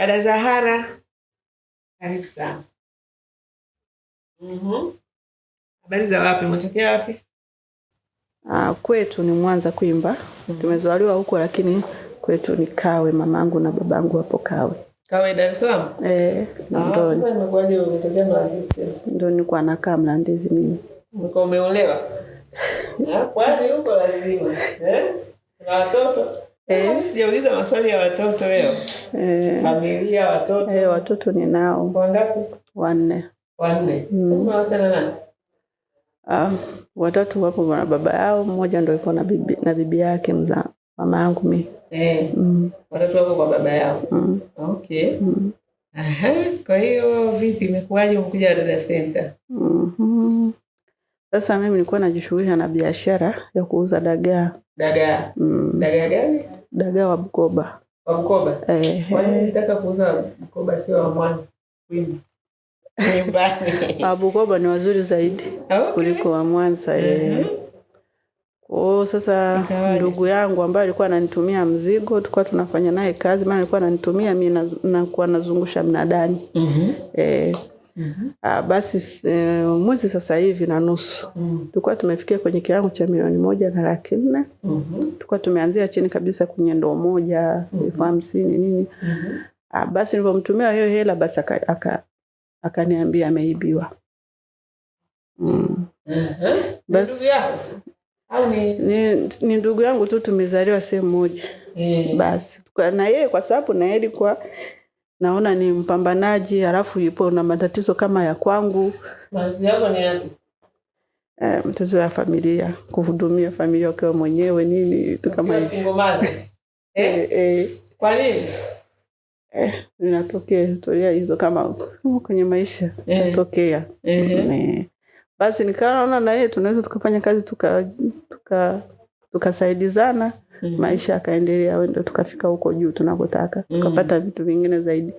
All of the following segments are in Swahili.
Dada Zahara, karibu sana. Habari za wapi? Mtokea wapi? Kwetu ni Mwanza Kwimba. Tumezaliwa huko lakini kwetu ni Kawe, mamangu na babangu hapo Kawe. Kawe Dar es Salaam? Ndio. Sasa nimekuaje umetokea Mlandizi? Ndio nilikuwa nakaa Mlandizi mimi. Uko umeolewa? Kwani huko lazima. Na watoto? Mimi sijauliza maswali ya watoto leo. Familia, watoto. Watoto ninao. Wangapi? 4. 4. Umeachana nani? Watatu wapo na baba yao, mmoja ndio yuko na bibi yake mzaa mama yangu mimi. Watatu wako kwa baba yao. Okay. Kwa hiyo vipi imekuwaje umekuja Dada Center? Sasa mimi nilikuwa najishughulisha na biashara ya kuuza dagaa. Dagaa. Dagaa gani? Dagaa wa Bukoba. Wa Bukoba? Kwa nini unataka kuuza Bukoba sio wa Mwanza? Kwimba. Bukoba ni wazuri zaidi kuliko wa Mwanza. Sasa ndugu yangu ambaye alikuwa ananitumia mzigo, tulikuwa tunafanya naye kazi, maana alikuwa ananitumia mimi nakuwa nazungusha mnadani. Basi mwezi sasa hivi na nusu tulikuwa tumefikia kwenye kiwango cha 1,400,000. Tulikuwa tumeanzia chini kabisa kwenye ndoo moja 50,000 nini. Basi nilipomtumia hiyo hela basi akaniambia ameibiwa. Basi au ni ndugu yangu tu, tumezaliwa sehemu moja. Basi na yeye kwa sababu na yeye kwa naona ni mpambanaji, alafu yupo na matatizo kama ya kwangu. Matatizo yako ni yapi? Matatizo ya familia, kuhudumia familia kwa mwenyewe nini tu kama hiyo. Single mother. Kwa nini? Inatokea historia hizo kama kwenye maisha inatokea. Basi nikaona na yeye tunaweza tukafanya kazi tukasaidizana, maisha yakaendelea, ndio tukafika huko juu tunakotaka. Tukapata vitu vingine zaidi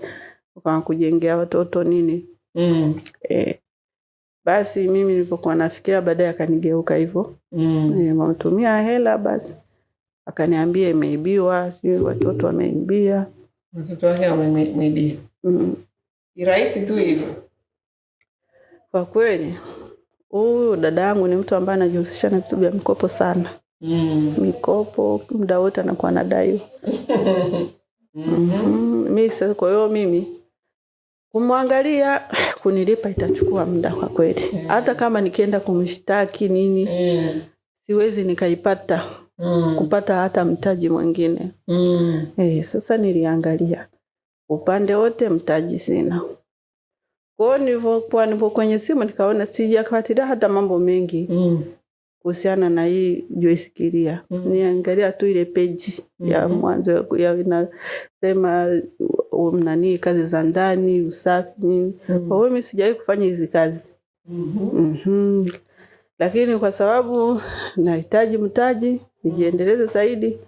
kama kujengea watoto nini. Basi mimi nilipokuwa nafikiria baadaye akanigeuka hivyo. Nimemtumia hela basi akaniambia imeibiwa, sio watoto wameibia. Watoto wake wameibia. Ni rahisi tu hivyo. Kwa kweli huyu dada yangu ni mtu ambaye anajihusisha na vitu vya mikopo sana. Mikopo muda wote anakuwa anadai. Kwa hiyo mimi kumwangalia kunilipa itachukua muda kwa kweli. Hata kama nikienda kumshtaki nini siwezi nikaipata kupata hata mtaji mwingine. Sasa niliangalia upande wote mtaji sina. Kwa nipo kwenye simu nikaona sijafuatilia hata mambo mengi kuhusiana na hii Joyce Kiria. Niangalia tu ile page ya mwanzo ya inasema nani kazi za ndani, usafi. Kwa hiyo mimi sijawahi kufanya hizi kazi. Lakini kwa sababu nahitaji mtaji nijiendeleze zaidi.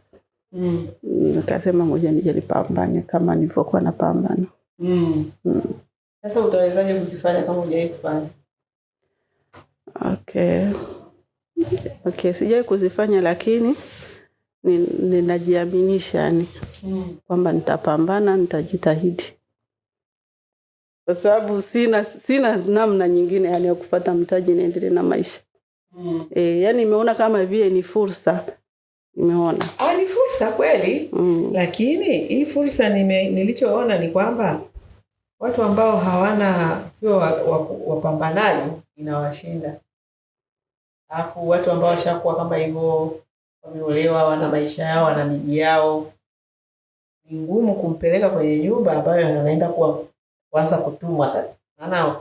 Nikasema ngoja nije nipambane kama nilivyokuwa napambana. Sasa utawezaje kuzifanya kama hujawahi kufanya? Okay, sijawahi kuzifanya lakini ninajiaminisha yani kwamba nitapambana, nitajitahidi. Kwa sababu sina namna nyingine yani ya kupata mtaji niendelee na maisha. Yani nimeona kama vile ni fursa. Nimeona. Ni fursa kweli. Lakini hii fursa nilichoona ni kwamba watu ambao hawana sio wapambanaji inawashinda. Alafu watu ambao washakuwa kama hivyo wameolewa, wana maisha yao, wana miji yao, ni ngumu kumpeleka kwenye nyumba ambayo anaenda kuanza kutumwa sasa. Maana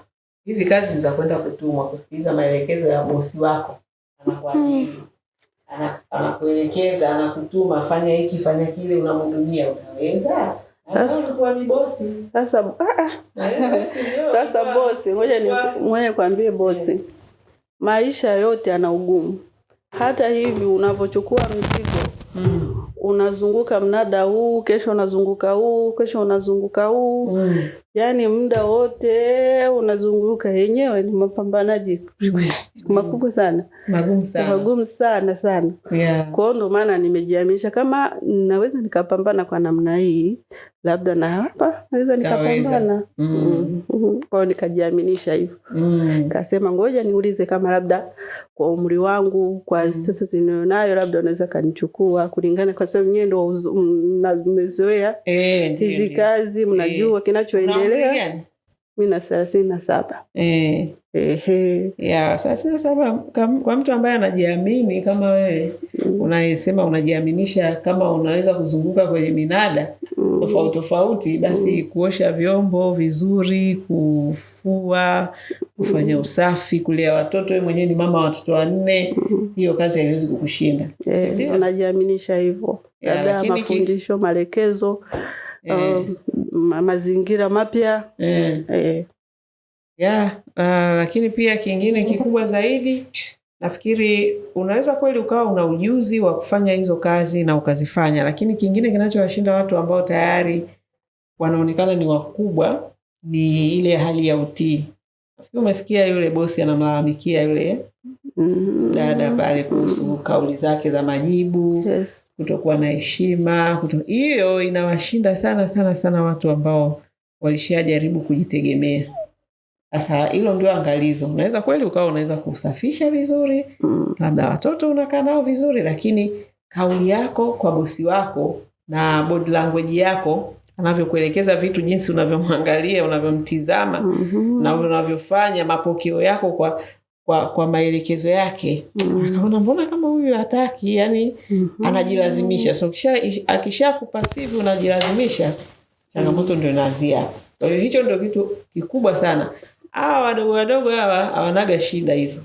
hizi kazi za kwenda kutumwa, kusikiliza maelekezo ya bosi wako, anakuajiri, anakuelekeza, anakutuma fanya hiki, fanya kile, unamhudumia, unaweza? Sasa ni bosi. Sasa bosi, ngoja kwambie bosi. Maisha yote yana ugumu. Hata hivi unavochukua mzigo, unazunguka mnada huu, kesho unazunguka huu, kesho unazunguka huu. Yani muda wote unazunguka, yenyewe ni mapambanaji makubwa sana. Magumu sana sana. Yeah. Kwa hiyo ndo maana nimejiaminisha kama naweza nikapambana kwa namna hii, labda na hapa naweza nikapambana. Kwa hiyo nikajiaminisha hivyo. Kasema ngoja niulize kama labda kwa umri wangu, kwa sasa ninayo, labda unaweza kanichukua kulingana, kwa sababu nyewe ndo mmezoea hizi kazi, mnajua kinachoendelea. Mimi na 37. Yeah, sasa kwa mtu ambaye anajiamini kama wewe, unayesema unajiaminisha kama unaweza kuzunguka kwenye minada tofauti, basi kuosha vyombo vizuri, kufua, kufanya usafi, kulea watoto, wewe mwenyewe ni mama wa watoto 4, hiyo kazi haiwezi kukushinda. Unajiaminisha hivyo. Labda mafundisho, maelekezo, mazingira mapya. Lakini pia kingine kikubwa zaidi, nafikiri unaweza kweli ukawa una ujuzi wa kufanya hizo kazi na ukazifanya, lakini kingine kinachowashinda watu ambao tayari wanaonekana ni wakubwa ni ile hali ya utii. Nafikiri umesikia yule bosi anamlalamikia yule dada pale kuhusu kauli zake za majibu, kutokuwa na heshima. Hiyo inawashinda sana watu ambao walishajaribu kujitegemea. Sasa hilo ndio angalizo. Unaweza kweli ukawa unaweza kusafisha vizuri, labda watoto unakaa nao vizuri, lakini kauli yako kwa bosi wako na body language yako, anavyokuelekeza vitu, jinsi unavyomwangalia, unavyomtizama, na unavyofanya mapokeo yako kwa maelekezo yake, akaona mbona kama huyu hataki, yani anajilazimisha. So akisha kupasivu unajilazimisha, changamoto ndio inaanzia. Kwa hiyo hicho ndio kitu kikubwa sana. Wadogo hawa hawanaga shida hizo.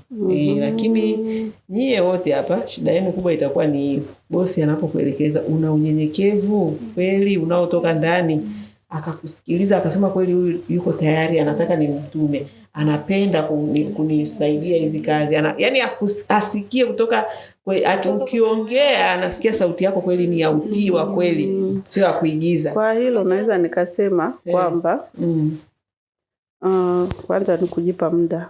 Lakini nyie wote hapa shida yenu kubwa itakuwa ni bosi anapokuelekeza, una unyenyekevu kweli unaotoka ndani, akakusikiliza, akasema kweli huyu yuko tayari, anataka nimtume, anapenda kunisaidia hizi kazi. Yani asikie kutoka ukiongea, anasikia sauti yako kweli ni ya utii wa kweli, sio ya kuigiza. Kwa hilo naweza nikasema kwamba kwanza ni kujipa muda,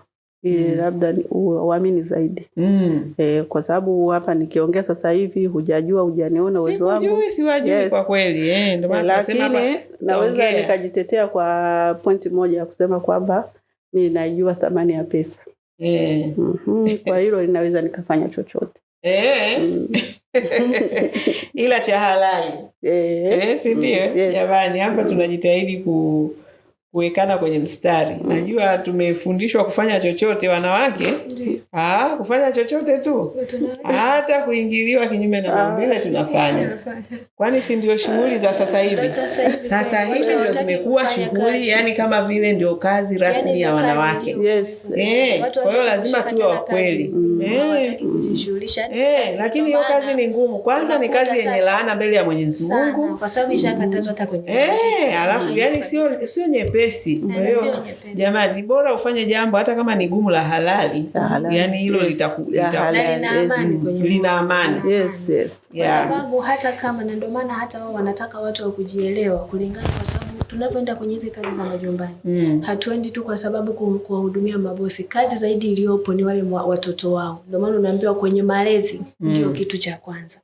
labda uamini zaidi. Kwa sababu hapa nikiongea sasa hivi hujajua, hujaniona uwezo wangu. Siwajui kwa kweli. Ndio maana nasema hapa naweza nikajitetea kwa pointi moja ya kusema kwamba mimi najua thamani ya pesa. Kwa hilo ninaweza nikafanya chochote. Ila cha halali. Si ndio? Jamani, hapa tunajitahidi kuwekana kwenye mstari. Najua tumefundishwa kufanya chochote wanawake. Kufanya chochote tu. Hata kuingiliwa kinyume na maumbile tunafanya. Kwani si ndio shughuli za sasa hivi? Sasa hivi ndio zimekuwa shughuli, yani kama vile ndio kazi rasmi ya wanawake. Kwa hiyo lazima tuwe wa kweli. Lakini hiyo kazi ni ngumu. Kwanza ni kazi yenye laana mbele ya Mwenyezi Mungu. Kwa sababu ishakatazwa hata kwenye alafu yani sio nyepesi. Kwa hiyo jamani, bora ufanye jambo hata kama ni gumu la halali. Yani hilo lina amani. Kwa sababu hata kama, na ndio maana hata wao wanataka watu wa kujielewa kulingana, kwa sababu tunavyoenda kwenye hizi kazi za majumbani, hatuendi tu kwa sababu kuwahudumia mabosi. Kazi zaidi iliyopo ni wale watoto wao. Ndio maana unaambiwa kwenye malezi ndio kitu cha kwanza.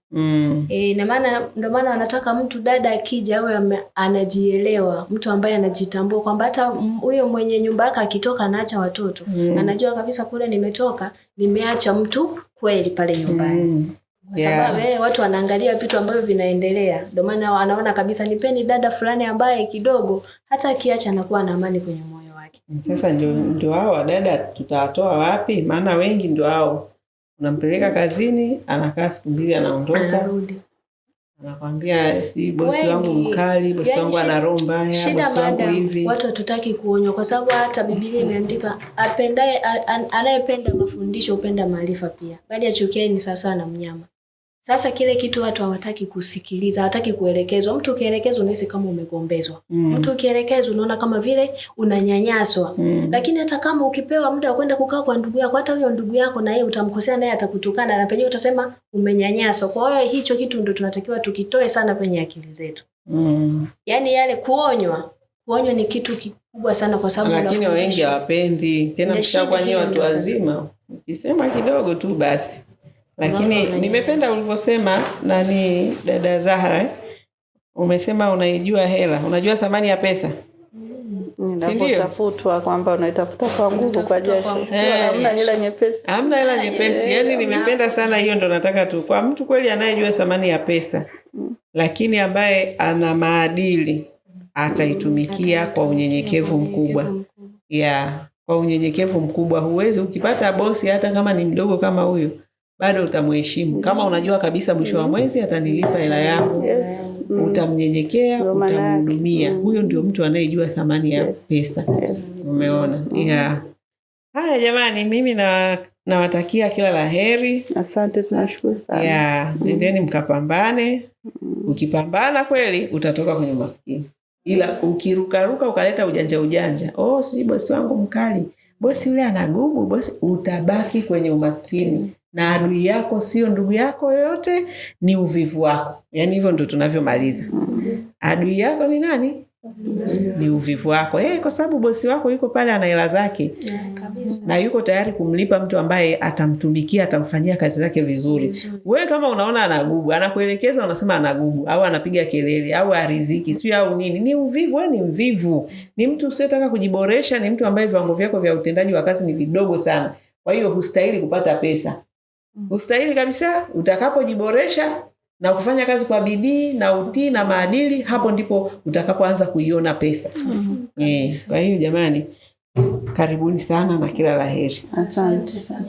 Na maana ndio maana wanataka mtu dada akija awe anajielewa, mtu ambaye anajitambua kwamba hata huyo mwenye nyumba yake akitoka anaacha watoto, anajua kabisa kule nimetoka, nimeacha mtu kweli pale nyumbani. Kwa sababu watu wanaangalia vitu ambavyo vinaendelea. Ndio maana wanaona kabisa nipeni dada fulani ambaye kidogo hata akiacha anakuwa na amani kwenye moyo wake. Sasa ndio hao dada tutawatoa wapi? Maana wengi ndio hao. Unampeleka kazini, anakaa siku 2 anaondoka. Anarudi. Anakuambia si bosi wangu mkali, bosi wangu ana roho mbaya, bosi wangu hivi. Watu hatutaki kuonywa kwa sababu hata Biblia imeandika anayependa mafundisho upenda maarifa pia. Bali achukiaye ni sawa na mnyama. Sasa kile kitu watu hawataki kusikiliza, hawataki kuelekezwa. Mtu ukielekezwa unahisi kama umegombezwa. Mtu ukielekezwa unaona kama vile unanyanyaswa. Lakini hata kama ukipewa muda wa kwenda kukaa kwa ndugu yako, hata huyo ndugu yako na yeye utamkosea, naye atakutukana, na penyewe utasema umenyanyaswa. Kwa hiyo hicho kitu ndio tunatakiwa tukitoe sana kwenye akili zetu. Yaani yale kuonywa ni kitu kikubwa sana, kwa sababu lakini wengi hawapendi. Tena mshakuwa nyewe watu wazima, Ukisema kidogo tu basi. Lakini nimependa ulivyosema nani dada Zahra. Umesema unaijua hela, unajua thamani ya pesa. Ninapotafutwa kwamba unaitafuta kwa nguvu kwa jasho. Hamna hela nyepesi. Hamna hela nyepesi. Yaani nimependa sana hiyo, ndo nataka tu. Kwa mtu kweli anayejua thamani ya pesa, lakini ambaye ana maadili, ataitumikia kwa unyenyekevu mkubwa. Kwa unyenyekevu mkubwa. Huwezi ukipata bosi hata kama ni mdogo kama huyo, bado utamheshimu. Kama unajua kabisa mwisho wa mwezi atanilipa hela yangu, utamnyenyekea, utamhudumia. Huyo ndio mtu anayejua thamani ya pesa. Umeona? Haya jamani, mimi nawatakia kila laheri. Asante, tunashukuru sana. Nendeni mkapambane. Ukipambana kweli utatoka kwenye maskini. Ila ukirukaruka ukaleta ujanja, sijui bosi wangu mkali, bosi yule anagubu, bosi, utabaki kwenye umaskini. Na adui yako sio ndugu yako yoyote, ni uvivu wako. Yaani hivyo ndo tunavyomaliza. Adui yako ni nani? Ni uvivu wako. Kwa sababu bosi wako yuko pale ana hela zake. Na yuko tayari kumlipa mtu ambaye atamtumikia, atamfanyia kazi zake vizuri. Wewe kama unaona anagubu, anakuelekeza unasema anagubu, au anapiga kelele, au ariziki, sio au nini. Ni uvivu, wewe ni mvivu. Ni mtu usiyetaka kujiboresha, ni mtu ambaye viwango vyako vya utendaji wa kazi ni vidogo sana. Kwa hiyo hustahili kupata pesa. Hustahili kabisa. Utakapojiboresha na kufanya kazi kwa bidii na utii na maadili, hapo ndipo utakapoanza kuiona pesa. Kwa hiyo jamani, karibuni sana na kila laheri. Asante sana.